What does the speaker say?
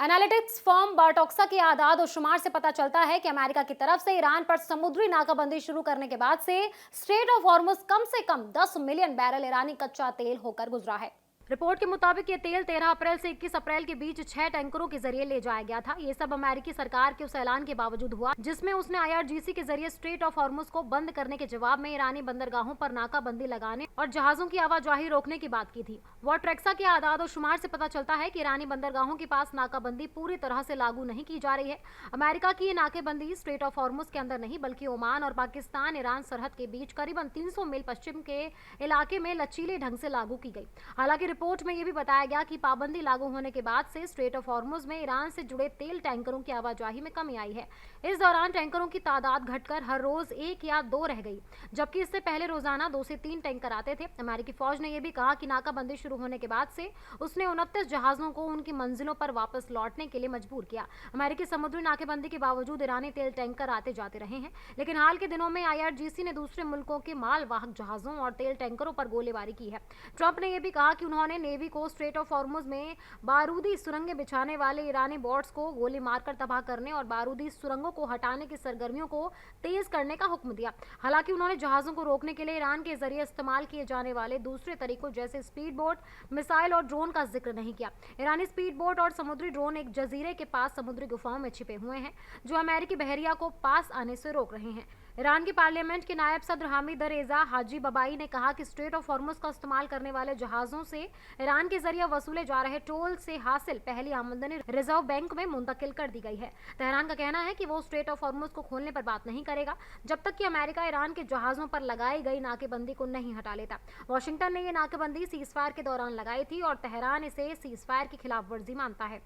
Analytics firm बार्टोक्सा के आदाद और शुमार से पता चलता है कि अमेरिका की तरफ से ईरान पर समुद्री नाकाबंदी शुरू करने के बाद से स्ट्रेट ऑफ हॉर्मुज कम से कम 10 मिलियन बैरल ईरानी कच्चा तेल होकर गुजरा है। रिपोर्ट के मुताबिक ये तेल 13 अप्रैल से 21 अप्रैल के बीच 6 टैंकरों के जरिए ले जाया गया था। ये सब अमेरिकी सरकार के उस ऐलान के बावजूद हुआ जिसमें उसने IRGC के जरिए स्ट्रेट ऑफ हॉर्मुज को बंद करने के जवाब में ईरानी बंदरगाहों पर नाकाबंदी लगाने और जहाजों की आवाजाही रोकने की बात की थी। वॉट्रेक्सा के आदाद और शुमार से पता चलता है कि ईरानी बंदरगाहों के पास नाकाबंदी पूरी तरह से लागू नहीं की जा रही है। अमेरिका की ये नाकेबंदी स्ट्रेट ऑफ हॉर्मुज के अंदर नहीं बल्कि ओमान और पाकिस्तान ईरान सरहद के बीच करीबन 300 मील पश्चिम के इलाके में लचीले ढंग से लागू की गई। हालांकि रिपोर्ट में यह भी बताया गया कि पाबंदी लागू होने के बाद से स्ट्रेट ऑफ हॉर्मुज में ईरान से जुड़े तेल टैंकरों की आवाजाही में कमी आई है। इस दौरान टैंकरों की तादाद घटकर हर रोज 1 या 2 रह गई, जबकि इससे पहले रोजाना 2 से 3 टैंकर आते थे। अमेरिकी फौज ने यह भी कहा कि नाकाबंदी शुरू होने के बाद से उसने 29 जहाजों को उनकी मंजिलों पर वापस लौटने के लिए मजबूर किया। अमेरिकी समुद्री नाकेबंदी के बावजूद ईरानी तेल टैंकर आते जाते रहे हैं, लेकिन हाल के दिनों में IRGC ने दूसरे मुल्कों के मालवाहक जहाजों और तेल टैंकरों पर गोलीबारी की है। ट्रंप ने यह भी कहा कि उन्होंने नेवी को स्ट्रेट ऑफ हॉर्मुज में बारूदी सुरंगें बिछाने वाले ईरानी बोट्स को गोली मारकर तबाह करने और बारूदी सुरंगों को हटाने की सरगर्मियों को तेज करने का हुक्म दिया। हालांकि उन्होंने जहाजों को रोकने के लिए ईरान के जरिए इस्तेमाल किए जाने वाले दूसरे तरीकों जैसे स्पीड बोट, मिसाइल और ड्रोन का जिक्र नहीं किया। ईरानी स्पीड बोट और समुद्री ड्रोन एक जजीरे के पास समुद्री गुफाओं में छिपे हुए हैं जो अमेरिकी बहरिया को पास आने से रोक रहे हैं। ईरान की पार्लियामेंट के नायब सदर हामिद रेजा हाजी बबाई ने कहा कि स्ट्रेट ऑफ हॉर्मुज का इस्तेमाल करने वाले जहाजों से ईरान के जरिए वसूले जा रहे टोल से हासिल पहली आमदनी रिजर्व बैंक में मुंतकिल कर दी गई है। तेहरान का कहना है कि वो स्ट्रेट ऑफ हॉर्मुज को खोलने पर बात नहीं करेगा जब तक कि अमेरिका ईरान के जहाजों पर लगाई गई नाकेबंदी को नहीं हटा लेता। वाशिंगटन ने ये नाकेबंदी सीजफायर के दौरान लगाई थी और तेहरान इसे सीजफायर की खिलाफ वर्जी मानता है।